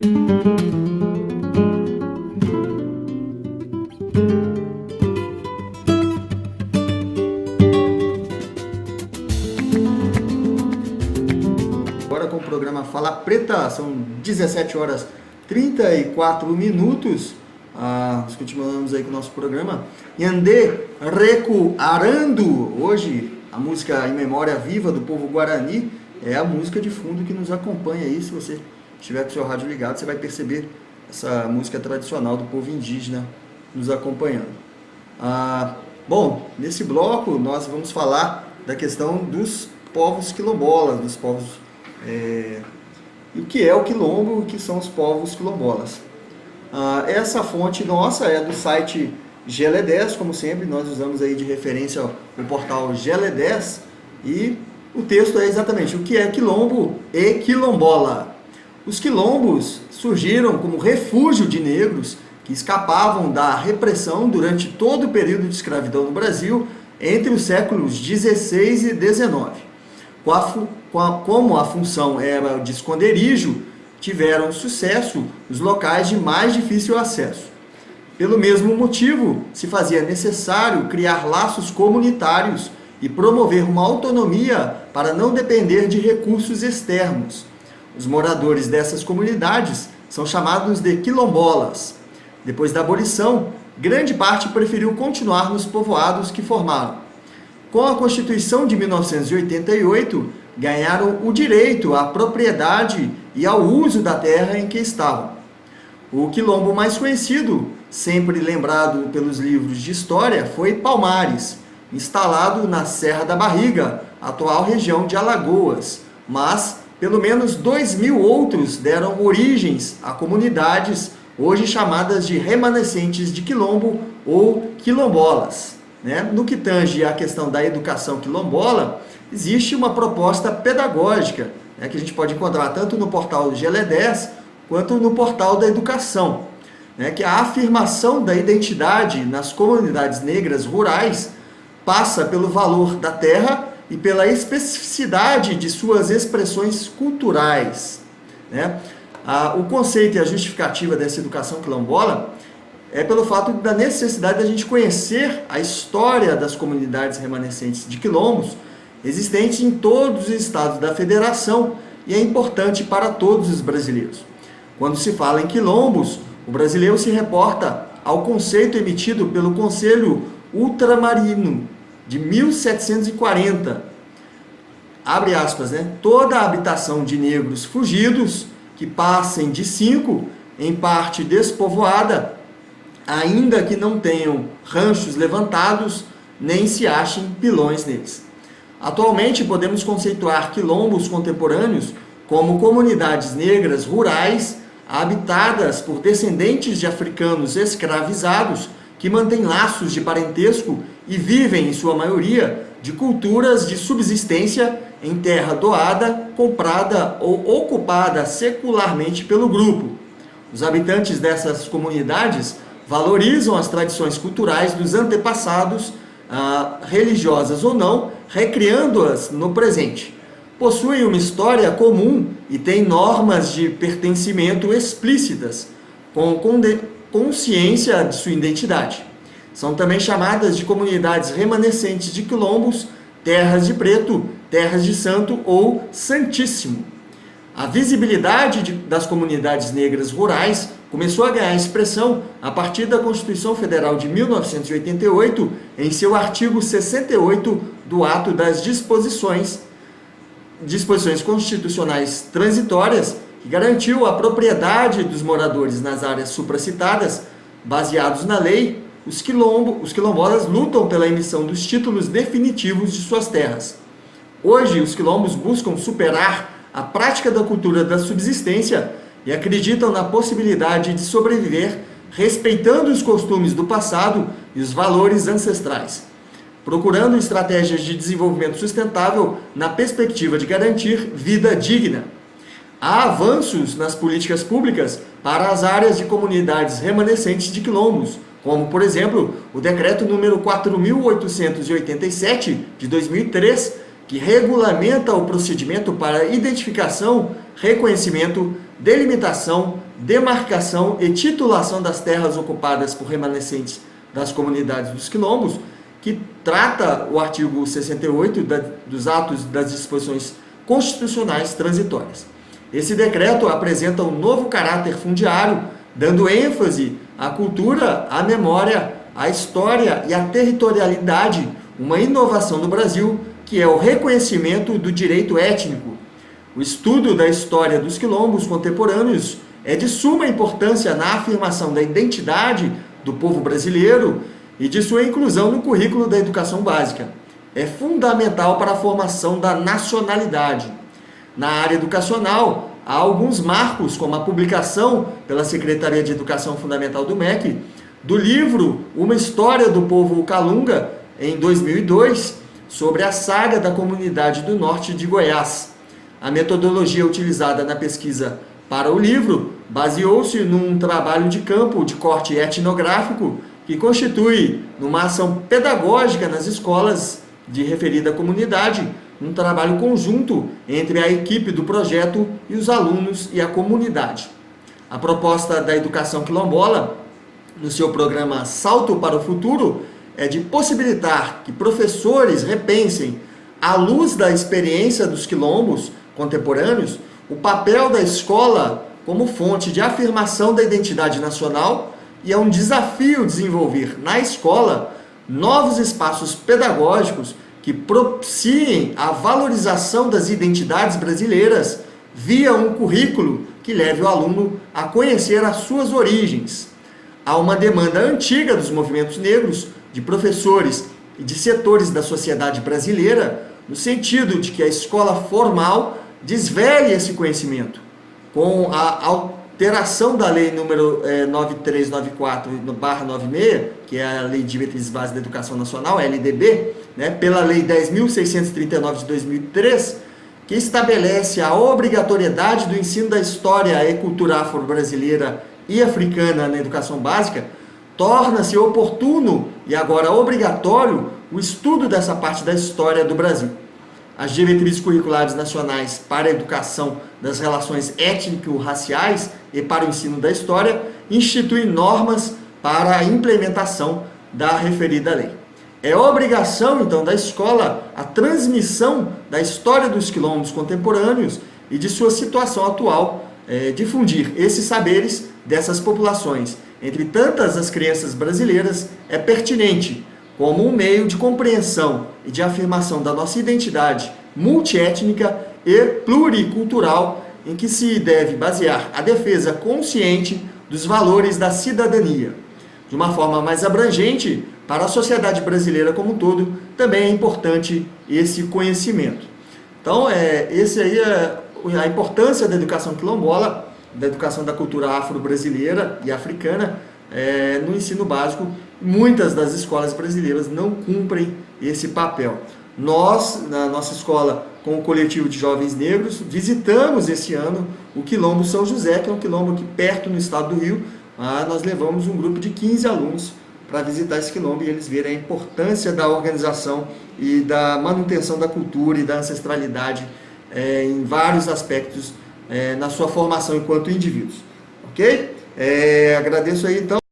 Agora com o programa Fala Preta, são 17 horas 34 minutos. Nós continuamos aí com o nosso programa. Yandê Recu Arando. Hoje, a música Em Memória Viva do Povo Guarani é a música de fundo que nos acompanha aí. Se você estiver com o seu rádio ligado, você vai perceber essa música tradicional do povo indígena nos acompanhando. Bom, nesse bloco nós vamos falar da questão dos povos quilombolas, dos povos... e o que é o quilombo e o que são os povos quilombolas. Essa fonte nossa é do site GLE10, como sempre, nós usamos aí de referência o portal GLE10, e o texto é exatamente o que é quilombo e quilombola. Os quilombos surgiram como refúgio de negros que escapavam da repressão durante todo o período de escravidão no Brasil, entre os séculos 16 e 19. Como a função era de esconderijo, tiveram sucesso nos locais de mais difícil acesso. Pelo mesmo motivo, se fazia necessário criar laços comunitários e promover uma autonomia para não depender de recursos externos. Os moradores dessas comunidades são chamados de quilombolas. Depois da abolição, grande parte preferiu continuar nos povoados que formaram. Com a Constituição de 1988, ganharam o direito à propriedade e ao uso da terra em que estavam. O quilombo mais conhecido, sempre lembrado pelos livros de história, foi Palmares, instalado na Serra da Barriga, atual região de Alagoas, mas pelo menos 2.000 outros deram origens a comunidades hoje chamadas de remanescentes de quilombo ou quilombolas. No que tange à questão da educação quilombola, existe uma proposta pedagógica, que a gente pode encontrar tanto no portal do GLE10 quanto no portal da educação, que a afirmação da identidade nas comunidades negras rurais passa pelo valor da terra e pela especificidade de suas expressões culturais. O conceito e a justificativa dessa educação quilombola é pelo fato da necessidade da gente conhecer a história das comunidades remanescentes de quilombos existentes em todos os estados da federação, e é importante para todos os brasileiros. Quando se fala em quilombos, o brasileiro se reporta ao conceito emitido pelo Conselho Ultramarino de 1740. Abre aspas, toda a habitação de negros fugidos que passem de 5 em parte despovoada, ainda que não tenham ranchos levantados, nem se achem pilões neles. Atualmente, podemos conceituar quilombos contemporâneos como comunidades negras rurais habitadas por descendentes de africanos escravizados que mantêm laços de parentesco e vivem, em sua maioria, de culturas de subsistência em terra doada, comprada ou ocupada secularmente pelo grupo. Os habitantes dessas comunidades valorizam as tradições culturais dos antepassados, religiosas ou não, recriando-as no presente. Possuem uma história comum e têm normas de pertencimento explícitas, com consciência de sua identidade. São também chamadas de comunidades remanescentes de quilombos, terras de preto, terras de santo ou santíssimo. A visibilidade das comunidades negras rurais começou a ganhar expressão a partir da Constituição Federal de 1988, em seu artigo 68 do Ato das Disposições Constitucionais Transitórias, que garantiu a propriedade dos moradores nas áreas supracitadas. Baseados na lei, os quilombolas lutam pela emissão dos títulos definitivos de suas terras. Hoje, os quilombos buscam superar a prática da cultura da subsistência e acreditam na possibilidade de sobreviver respeitando os costumes do passado e os valores ancestrais, procurando estratégias de desenvolvimento sustentável na perspectiva de garantir vida digna. Há avanços nas políticas públicas para as áreas de comunidades remanescentes de quilombos, como, por exemplo, o Decreto número 4.887, de 2003, que regulamenta o procedimento para identificação, reconhecimento, delimitação, demarcação e titulação das terras ocupadas por remanescentes das comunidades dos quilombos, que trata o artigo 68 dos atos das disposições constitucionais transitórias. Esse decreto apresenta um novo caráter fundiário, dando ênfase à cultura, à memória, à história e à territorialidade, uma inovação no Brasil, que é o reconhecimento do direito étnico. O estudo da história dos quilombos contemporâneos é de suma importância na afirmação da identidade do povo brasileiro e de sua inclusão no currículo da educação básica. É fundamental para a formação da nacionalidade. Na área educacional, há alguns marcos, como a publicação pela Secretaria de Educação Fundamental do MEC, do livro Uma História do Povo Calunga, em 2002, sobre a saga da comunidade do norte de Goiás. A metodologia utilizada na pesquisa para o livro baseou-se num trabalho de campo de corte etnográfico que constitui, numa ação pedagógica nas escolas de referida comunidade, um trabalho conjunto entre a equipe do projeto e os alunos e a comunidade. A proposta da educação quilombola, no seu programa Salto para o Futuro, é de possibilitar que professores repensem, à luz da experiência dos quilombos contemporâneos, o papel da escola como fonte de afirmação da identidade nacional, e é um desafio desenvolver na escola novos espaços pedagógicos que propiciem a valorização das identidades brasileiras via um currículo que leve o aluno a conhecer as suas origens. Há uma demanda antiga dos movimentos negros, de professores e de setores da sociedade brasileira, no sentido de que a escola formal desvele esse conhecimento. Com a alteração da lei número 9394/96, que é a Lei de Diretrizes Básicas da Educação Nacional, LDB, pela Lei 10.639 de 2003, que estabelece a obrigatoriedade do ensino da história e cultura afro-brasileira e africana na educação básica, torna-se oportuno e agora obrigatório o estudo dessa parte da história do Brasil. As diretrizes curriculares nacionais para a educação das relações étnico-raciais e para o ensino da história instituem normas para a implementação da referida lei. É obrigação, então, da escola a transmissão da história dos quilombos contemporâneos e de sua situação atual, difundir esses saberes dessas populações entre tantas as crianças brasileiras é pertinente como um meio de compreensão e de afirmação da nossa identidade multiétnica e pluricultural, em que se deve basear a defesa consciente dos valores da cidadania. De uma forma mais abrangente, para a sociedade brasileira como um todo, também é importante esse conhecimento. Então, esse aí é a importância da educação quilombola, da educação da cultura afro-brasileira e africana no ensino básico. Muitas das escolas brasileiras não cumprem esse papel. Nós, na nossa escola, com o coletivo de jovens negros, visitamos esse ano o Quilombo São José, que é um quilombo aqui perto no estado do Rio. Nós levamos um grupo de 15 alunos para visitar esse quilombo e eles verem a importância da organização e da manutenção da cultura e da ancestralidade em vários aspectos na sua formação enquanto indivíduos. Ok? Agradeço aí então.